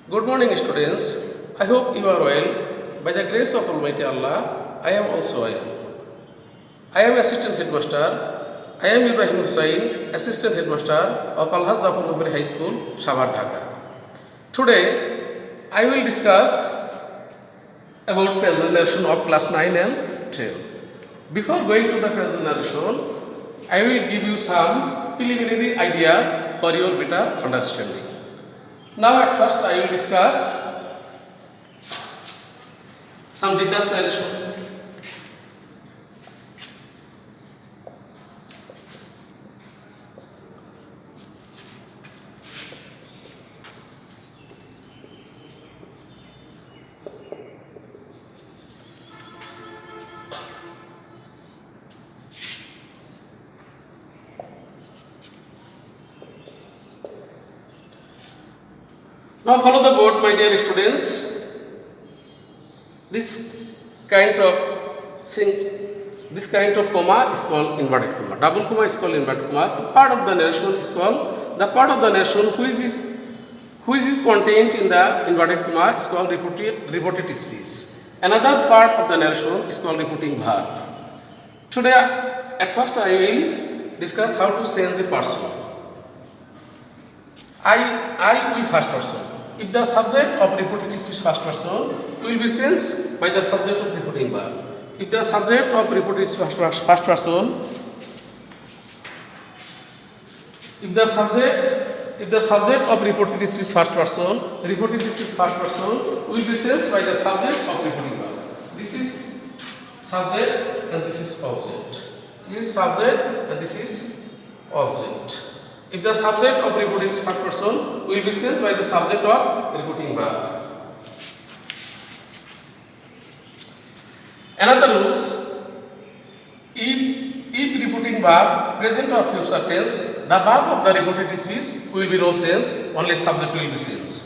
Good morning, students. I hope you are well. By the grace of Almighty Allah, I am also well. I am Assistant Headmaster. I am Ibrahim Hussain, Assistant Headmaster of Al-Haj Zafar Babri High School, Shabar, Dhaka. Today, I will discuss about page narration of class 9 and 10. Before going to the page narration, I will give you some preliminary idea for your better understanding. Now at first I will discuss some teacher's narration. Now follow the board, my dear students. This kind of comma is called inverted comma. Double comma is called inverted comma. The part of the narration is called which is contained in the inverted comma is called reported speech. Another part of the narration is called reporting verb. Today, at first, I will discuss how to change the person. I, we first person. If the subject of reported speech first person will be changed by the subject of reporting verb. If the subject of reported speech first person, if the subject of reported speech first person will be changed by the subject of reporting verb. This is subject and this is object. This is subject and this is object. If the subject of reporting is first person will be changed by the subject of reporting verb. Another rules, if reporting verb present or future tense, the verb of the reported speech will be no change, only subject will be changed.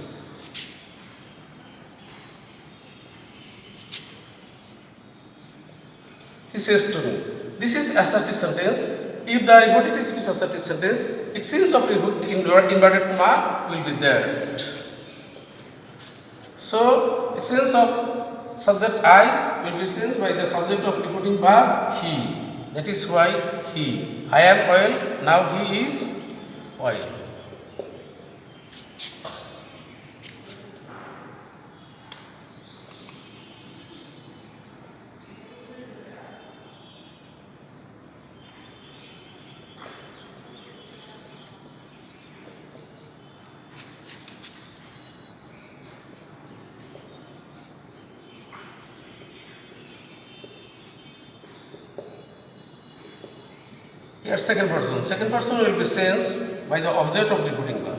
He says to me, this is assertive sentence. If the reported speech assertive sentence, exchange of inverted comma will be there. So, exchange of subject I will be changed by the subject of reporting verb he. That is why he. I am oil, now he is oil. Here second person will be changed by the object of reporting verb.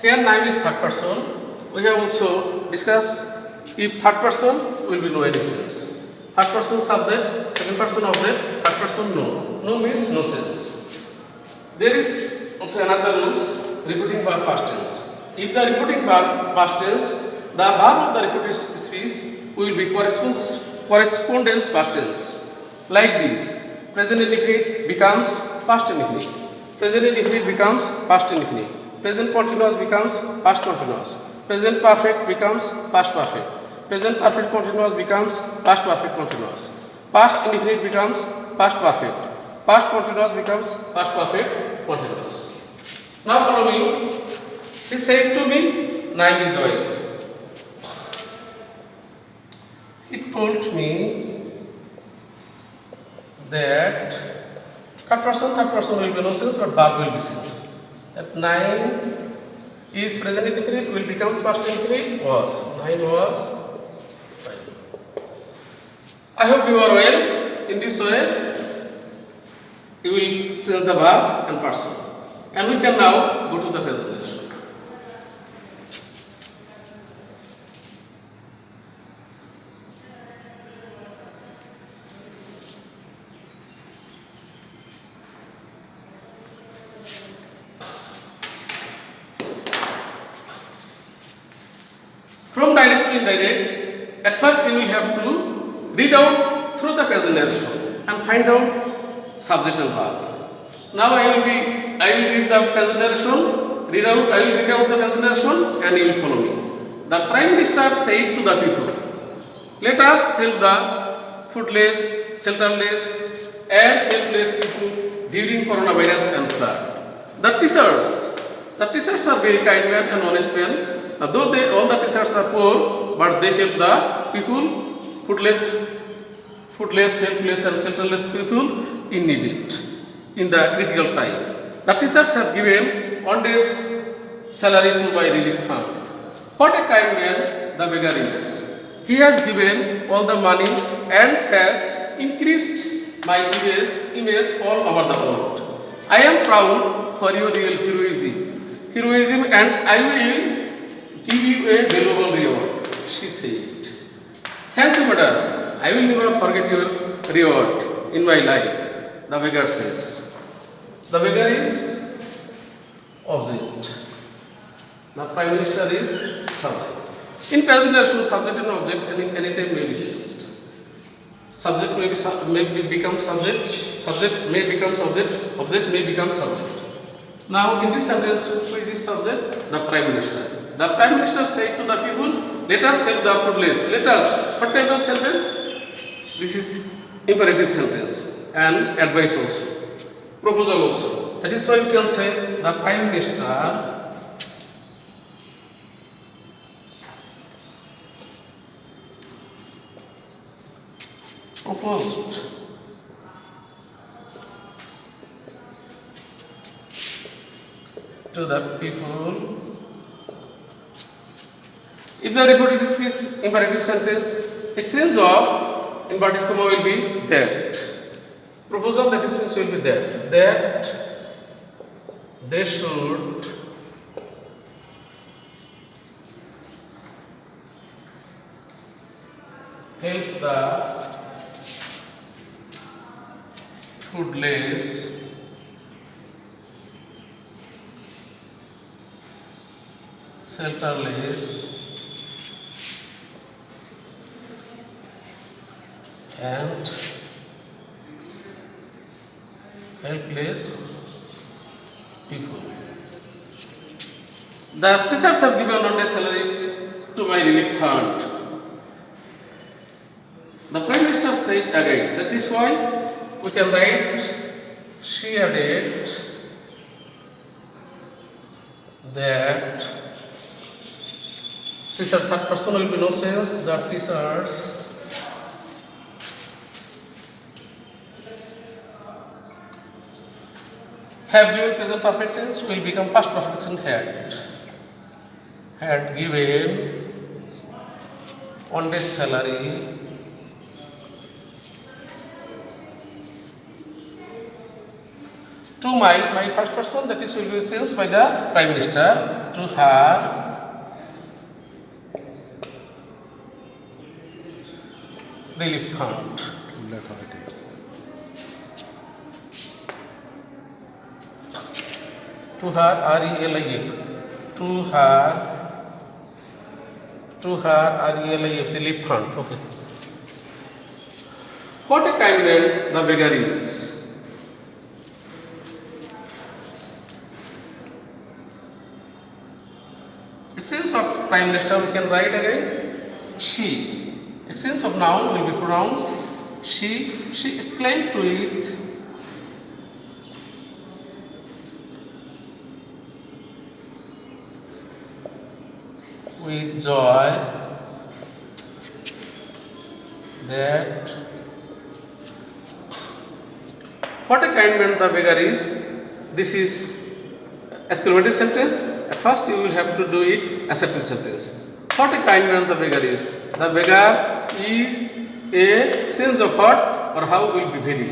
Here name is third person. We have also discussed if third person will be no any sense. First person subject, second person object, third person no. No means no sense. There is also another rules, reporting verb past tense. If the reporting verb past tense, the verb of the reported speech will be correspondence past tense. Like this, present indefinite becomes past indefinite. Present indefinite becomes past indefinite. Present continuous becomes past continuous. Present perfect becomes past perfect. Present perfect continuous becomes past perfect continuous. Past indefinite becomes past perfect. Past continuous becomes past perfect continuous. Now follow me. He said to me, name is oil. He told me that third person will be no sense, but verb will be sense. That 9 Is present indefinite will become past indefinite was. 9 was 5. I hope you are well. In this way, you will change the verb and person. And we can now go to the presentation. From direct to indirect, at first you will have to read out through the present narration and find out subject and verb. Now I will read the present narration, I will read out the present narration and you will follow me. The Prime Minister said to the people, let us help the foodless, shelterless and helpless people during coronavirus and flood. The teachers are very kind men and honest men. Though all the teachers are poor, but they help the people, foodless, helpless and shelterless people in need it in the critical time. The teachers have given 1 day's salary to my relief fund. What a kind man the beggar is. He has given all the money and has increased my image all over the world. I am proud for your real heroism and I will give you a valuable reward, she said. Thank you, madam. I will never forget your reward in my life, the beggar says. The beggar is object. The Prime Minister is subject. In present narration, subject and object any time may be changed. Subject may become subject may become object may become subject. Now, in this sentence, who is this subject? The Prime Minister. The Prime Minister said to the people, let us help the foodless. Let us. What kind of sentence? This is imperative sentence and advice also. Proposal also. That is why you can say the Prime Minister proposed to the people. If the reported speech imperative sentence, exchange of inverted comma will be that. Proposal that is means will be that they should help the foodless shelterless and helpless people. The teachers have given not a salary to my relief fund. The Prime Minister said again. That is why we can write, she added that teachers third person will be no sense. The teachers have given present perfect tense will become past perfect tense had given 1 day's salary to my first person, that is will be changed by the Prime Minister to her relief fund. To her RELIF, to her RELIF relief fund. Okay. What a kind man the beggar is. Exchange of Prime Minister we can write again. She. Exchange of noun will be pronoun. She exclaimed to it. With joy that what a kind man the beggar is. This is exclamative sentence. At first you will have to do it acceptance sentence. What a kind man the beggar is. The beggar is a sense of what or how will be very.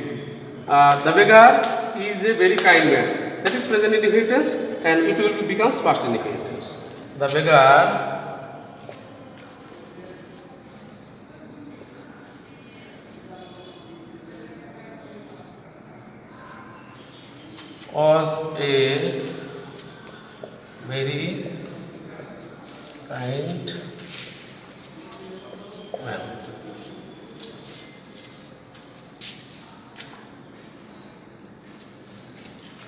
The beggar is a very kind man. That is present indicative tense and it will becomes past indicative tense. The beggar was a very kind man.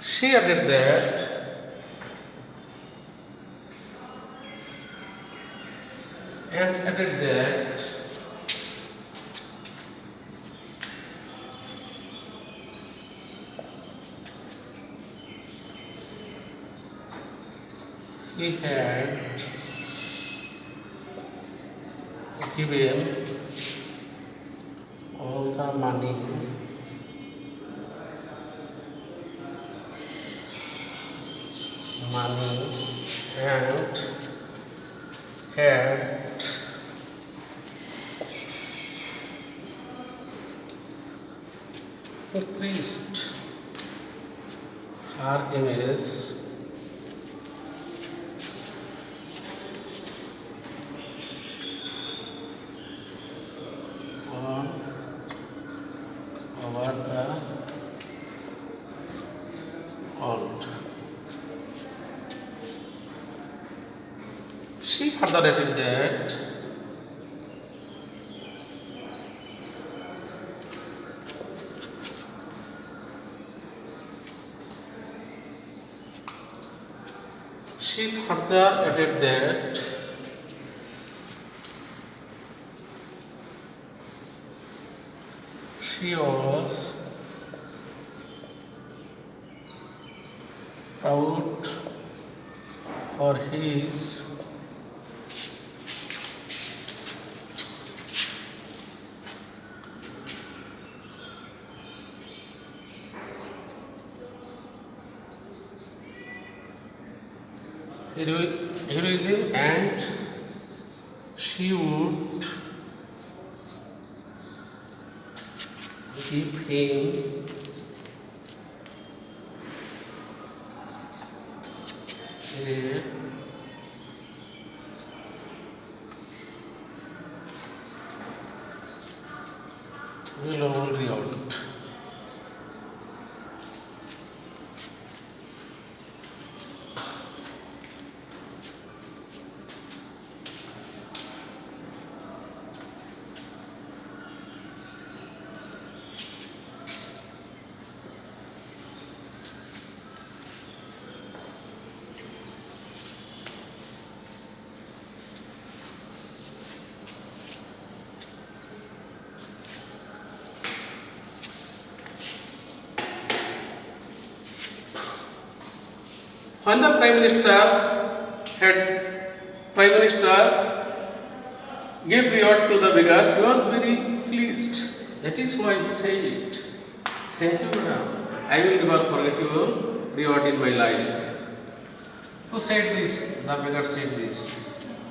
She added that and added that he had given all the money and had increased her image on over the world. She further added that she was proud for his heroism and she would give him a valuable reward. When the Prime Minister gave reward to the beggar, he was very pleased. That is why he said, "Thank you, madam. I will never forget your reward in my life." Who said this? The beggar said this.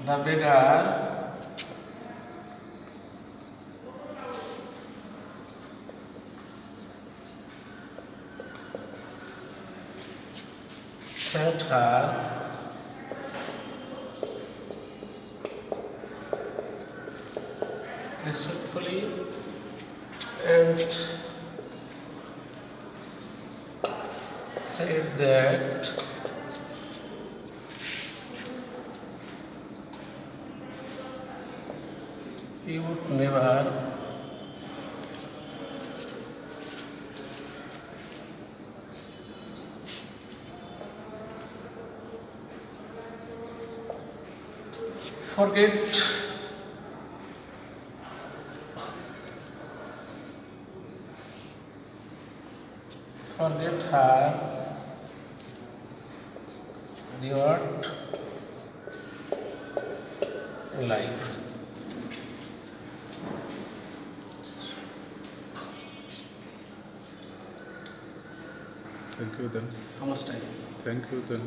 The beggar thanked her respectfully and said that he would never forget her reward in life. Thank you then. How much time? Thank you then.